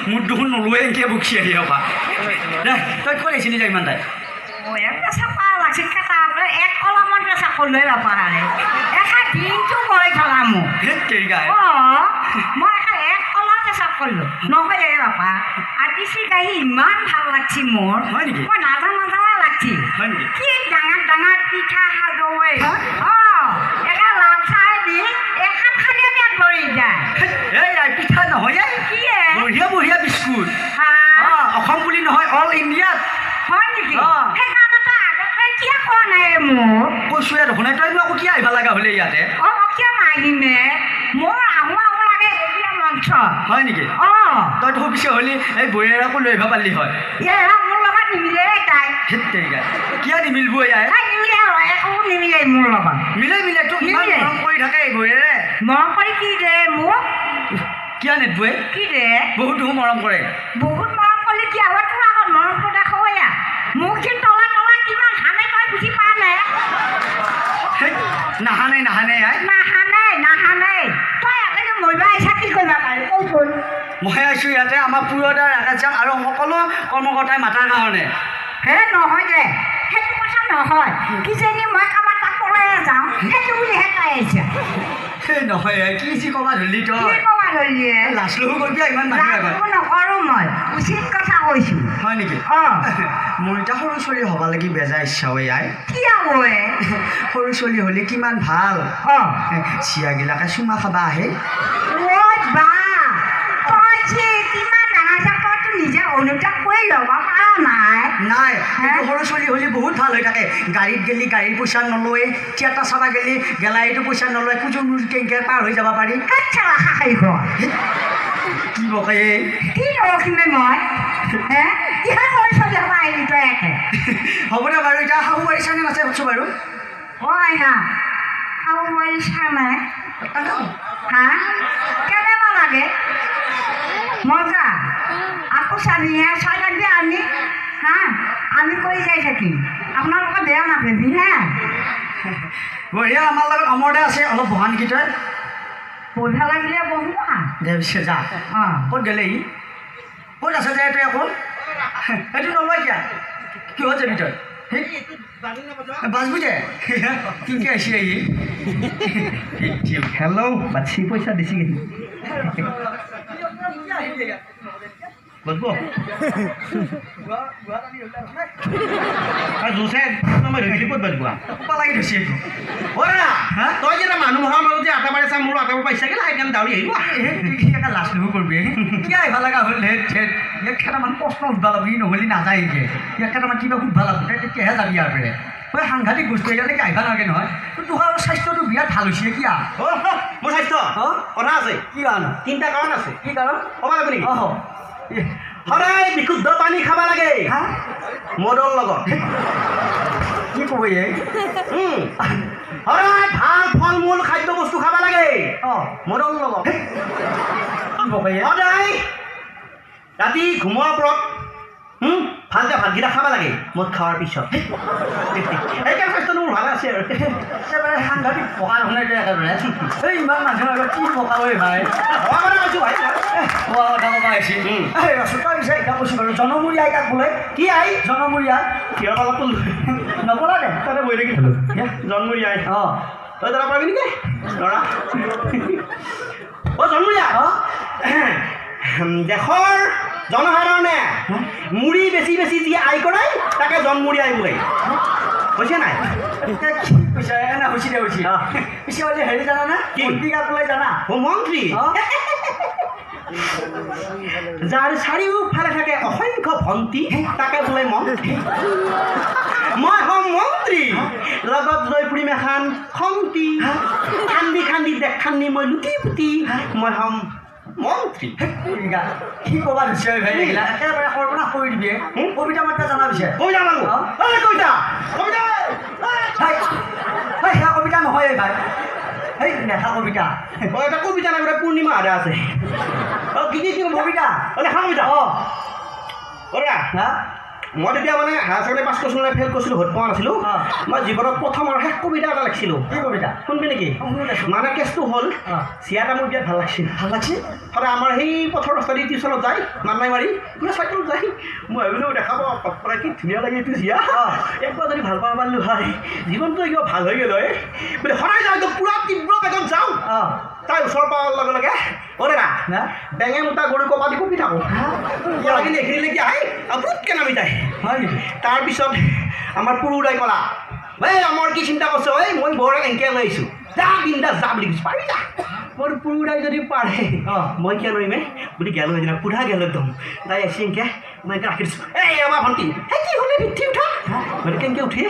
মোৰ দেখোন নলোৱে এনেকৈ বকি আহি হবা দে তই ক'ত আহিছিলি যা ইমান তাই চাপা লাগছে কেঁচা এক কলমান কেঁচা লৈ বাপা এখা দিনটো কৰি থলা মোক গাই মই এক কলা কেঁচা কৰিলোঁ নহয় বাপা আজি চিগাহি ইমান ভাল লাগছি মোৰ হয় নেকি মই নাজানা লাগছি হয় নেকি কি ডাঙৰ ডাঙৰ পিঠা সাজোৱে এটা লাভ চাই দি এখন খালি পেট ভৰি যায় এই পিঠা নহয় কি বঢ়িয়া বঢ়িয়া বিস্কুট অসম বুলি নহয় অল ইণ্ডিয়াত হয় নেকি সেইকাৰণে তই আগতে কিয় কোৱা নাই মোক কৈছোৱে দেখোন তইনো আকৌ কি আহিব লগা হ'লে ইয়াতে কিয় নাহিমে মোৰ আহো আহো লাগে এতিয়া মঞ্চ হয় নেকি তই দেখোন পিছে হ'লি এই বঢ়িয়াকো লৈ আহিব পাৰিলি হয় মোৰ লগত নিমিলে তাই কিয় নিমিলিব ইয়াই নিমিলে একো নিমিলে মোৰ লগত মিলে তোক মৰম কৰি থাকে এই বঢ়িয়াৰে মৰম কৰি কি দে মোক কিয় নেদবুৱে কি দে বহুত মৰম কৰে বহুত মৰম কৰিলে কি হ'ব তোৰ আগত মৰমটো দেখুৱাই মোক যে তলা তলা কিমান হানে তই বুজি পা নাই নাহানে তই একেবাৰে মৰিবা আহিছা কি কৰিবা পাৰি কচোন মই আহিছোঁ ইয়াতে আমাৰ পুৰদাৰ ৰাগাত যাম আৰু সকলো কৰ্মকৰ্তাই মাতাৰ কাৰণে হে নহয় দে সেইটো কথা নহয় কিজানি মই কাৰোবাৰ তাক পলাই যাওঁ সেইটো বুলিহে তাই আহিছে নহয় কি যি ক'বা ধৰিলি তই ক'বা ধৰিলি লাজ লহো কৰিবি ইমান মানুহ আগত নকৰোঁ মই উচিত কথা কৈছোঁ হয় নেকি মোৰ এতিয়া সৰু ছোৱালী হ'ব লাগি বেজা ইচ্ছা হয় আই কি হয় সৰু ছোৱালী হ'লে কিমান ভাল চিয়াগিলাকে চুমা খাবা আহে বা তই যে কিমান ডাঙৰ চাকৰিটো নিজে অনুতাপ কৰি ল'ব পাৰ নাই সৰু ছোৱালী হ'লে বহুত ভাল হৈ থাকে গাড়ীত গেলি গাড়ীৰ পইচা নলয় থিয়েটাৰ চাবা গেলি গেলাৰীটো পইচা নলয় কুজুৰ কেংকেৰ পাৰ হৈ যাব পাৰি কি বকে কি ৰখিমে মই কিমান সৰু ছোৱালী হ'ব আহিলি তই একে হ'ব দে বাৰু এতিয়া শাহু বোৱাৰী চানে নাচে সুধিছোঁ বাৰু আইনা শাহু বোৱাৰী চানে কেনেকুৱা লাগে মজা আকৌ চাবিহে চাই থাকবি আমি কৰি যাই থাকিম আপোনালোকে বেয়া নাপাবি বঢ়িয়া আমাৰ লগত অমৰদা আছে অলপ বহা নেকি তই পইচা লাগিলে বহু দে পিছে যা ক'ত গ'লে ই ক'ত আছে দে তই আকৌ সেইটো নলয় কিয়া কিহত যাবি তই বাজবি দে কিনকে আহিছে ই হেল্ল' বাছি পইচা দিছি বলবো জোচে মই ধৰিলি ক'ত বাজবো লাগি ধৰিছে তই যে মানুহ হোৱাৰ মাজত যে আটা মাৰি চা মোৰো আটাব পাইছা কি একদম দাউৰি আহিব এটা লাজ নহো কৰবি কি আহিব লগা হ'ল ইয়াক কেইটামান প্ৰশ্ন সুধবা লাগবি নহ'লে নাযায় এতিয়া ইয়াক কেইটামান কিবা সুধবা লাগব তেতিয়াহে যাবি ইয়াৰ পৰা সাংঘাতিক বস্তু এতিয়ালৈকে আহিব নালাগে নহয় তোৰ স্বাস্থ্যটো বিৰাট ভাল হৈছে কিয়া মোৰ স্বাস্থ্য কথা আছে কি কাৰণ 3টা কাৰণ আছে কি কাৰণ ক'ব লাগিব নেকি সদায় বিশুদ্ধ পানী খাব লাগে মদৰ লগত কি ক'ব সদায় ভাল ফল মূল খাদ্য বস্তু খাব লাগে মদৰ লগত সদায় ৰাতি ঘুমোৱাৰ পৰত ভালকৈ ভাতকেইটা খাব লাগে মদ খোৱাৰ পিছত সেইকাৰণে স্বাস্থ্যটো মোৰ ভাল আছে আৰু একেবাৰে সাংঘাতিক পকা নহয় একেবাৰে এই ইমান মানুহৰ আগত কি পকা ঐ ভাই হোৱা কথা কৈছোঁ ভাই হোৱা কথা ক'বা আহিছিল তই পিছে এতিয়া কৈছোঁ বাৰু জনমূৰি আই কাক বোলে কি আই জনমূৰিয়া কিহৰ অলপ নপলা দে তাতে বহি থাকি খালোঁ জন্মৰি আই তই যাব পাৰিবি নেকি ল'ৰা জন্মৰীয়া দেশৰ জনসাধাৰণে মুড়ি বেছি বেছি যি আয় কৰাই তাকে জন্মুড়ি আয় বোলে হৈছে নাই পিছে এনে হৈছে দে হৈছে পিছে বোলে হেৰি জানানে মন্ত্ৰী কাক বোলে জানা মন্ত্ৰী যাৰ চাৰিওফালে থাকে অসংখ্য ভণ্টি তাকে বোলে মন্ত্ৰী মই হ'ম মন্ত্ৰী লগত লৈ ফুৰিম এখন খন্তি খান্দি খান্দি দেখান্দি মই লুটি পুতি মই হ'ম মন্ত্ৰী কি ক'বা দিছে ভাই এইগিলা একেবাৰে কল্পনা কৰি দিবি কবিতা মাত্ৰা জানা পিছে কবিতা মানুহ কবিতা কবিতা সেয়া কবিতা নহয় ভাই এই নেখা কবিতা এটা কবিতা নাই গোটেই পূৰ্ণিমা আদা আছে কি কি কবিতা লেখা কবিতা মই তেতিয়া মানে হায়াৰ ছেকেণ্ডেৰী পাছ কৰিছিলোঁ নে ফেইল কৰিছিলোঁ ভোট পোৱা নাছিলোঁ মই জীৱনত প্ৰথম আৰু শেষ কবিতা এটা লিখিছিলোঁ কি কবিতা শুনবি নেকি মানে কেছটো হ'ল চিয়াটা মোৰ বিৰাট ভাল লাগিছিল সদায় আমাৰ সেই পথৰ ৰাস্তা দি টিউশ্যনত যায় মানমাই মাৰি পুৰা চাইকেলত যায় মই ভাবিলোঁ দেখাব পৰাই কি ধুনীয়া লাগে এইটো চিয়া একবাৰ যদি ভাল পাব পাৰিলোঁ হয় জীৱনটো কিবা ভাল হৈ গ'ল হয় বোলে সদায় যাওঁ একদম পুৰা তীব্ৰ বেগত যাওঁ তাই ওচৰ পোৱাৰ লগে লগে অৰে না বেঙে মোটা গৰু কপা দি কপি থাকোঁ লাগিলে এইখিনিলৈকে আহি পুটকৈ নামি যায় হয় নেকি তাৰপিছত আমাৰ পুৰুদাই ক'লা এই আমাৰ কি চিন্তা কৰিছ এই মই বৰ এনেকৈ লৈ আহিছোঁ যা বিন্দাছ যা বুলি কৈছোঁ পাৰি যা মোৰ পুৰুদাই যদি পাৰে মই কিয় নোৱাৰিমে বুলি গেলো সেইদিনা পুৰা গেলো একদম তাই আহিছে এনেকৈ মই এনেকৈ ৰাখি দিছোঁ এই আমাৰ ভণ্টি এই কি হ'লে ভিত্তি উঠা মানে কেনেকৈ উঠি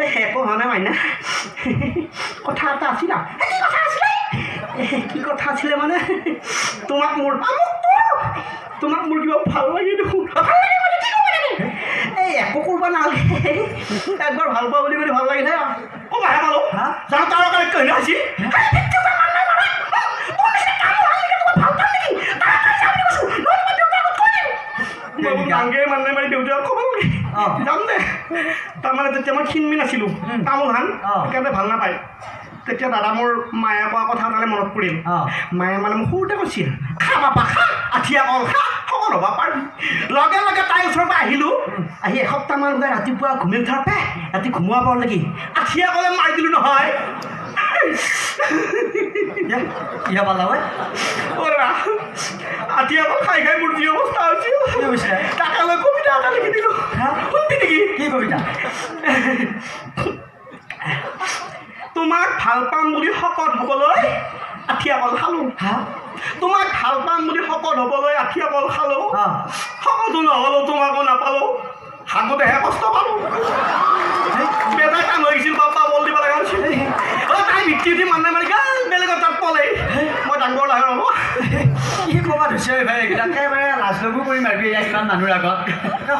এই একো হোৱা নাই মাইনা কথা এটা আছিল কি কথা আছিলে কি কথা আছিলে মানে তোমাক মোৰ তোমাক মোৰ কিবা ভাল লাগে দেখোন এই একো কৰিব নালাগে একবাৰ ভাল পোৱা বুলি কৈ ভাল লাগিলে ক'বাহে পালোঁ যাওঁ তাৰ কাৰণে কহিলা আছিল ডাঙে মানে মাৰি দেউতাক ক'ব যাম দে তাৰমানে তেতিয়া মই ক্ষীণমিন আছিলোঁ তামোল হান সেইকাৰণে ভাল নাপায় তেতিয়া দাদা মোৰ মায়ে কোৱা কথা তালে মনত পৰিল মায়ে মানে মোক সৰুতে কৈছিল খা বাপা খা আঠিয়া কল খা সকলো হ'ব পাৰিম লগে লগে তাইৰ ওচৰৰ পৰা আহিলোঁ আহি এসপ্তাহমান গৈ ৰাতিপুৱা ঘুমি উঠাৰ পে ৰাতি ঘুমোৱা পাৰ লাগি আঠিয়া কলে মাৰি দিলোঁ নহয় ইয়া পালা হয় আঠিয়া কল খাই খাই মোৰ যি অৱস্থা হৈছে তাকে লৈ কবিতা এটা লিখি দিলোঁ শুনবি নেকি কি কবিতা তোমাক ভাল পাম বুলি শকত হ'বলৈ আঠিয়া কল খালোঁ তোমাক ভাল পাম বুলি শকত হ'বলৈ আঠিয়া কল খালোঁ শকতো নহ'লেও তোমাকো নাপালোঁ হাগোতেহে কষ্ট পালোঁ বেজাৰ কাম হৈ গৈছিল বাপা বল দিব লগা হৈছিল তাই ভিত্তি উঠি মানুহে মাৰি বেলেগৰ তাত পলে মই ডাঙৰ লাহে হ'ব কি ক'বা ধৰিছে ভাই এইকেইটা একেবাৰে লাজ লগো কৰি মাৰিবি ইমান মানুহৰ আগত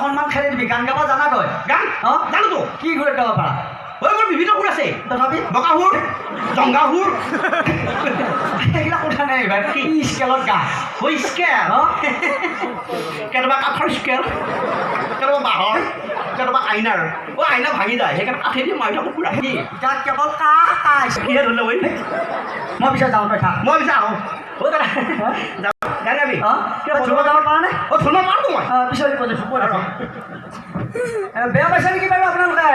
সন্মান খেলি দিবি গান গাব জানা তই গান জানোতো কি সুৰত গাব পাৰা মোৰ বিভিন্ন সুৰ আছে তথাপি বগা সুৰ জংগা সুৰ এইবিলাক কথা নাই ভাই কি স্কেলত গা স্কেল কেতিয়াবা কাঠৰ স্কেল কেতিয়াবা বাঁহৰ কেতিয়াবা আইনাৰ আইনা ভাঙি যায় সেইকাৰণে কাঠেদি মাৰি থাকোঁ পুৰা কি তাত কেৱল কাহ কিহে ধৰিলে ঐ মই পিছত যাওঁ তই খা মই পিছে আহোঁ দাদা যাওঁ গাড়ী যাবি ধুব যাব পৰা নাই ধুব পাৰোঁ মই পিছত বেয়া পাইছে নেকি বাৰু আপোনালোকে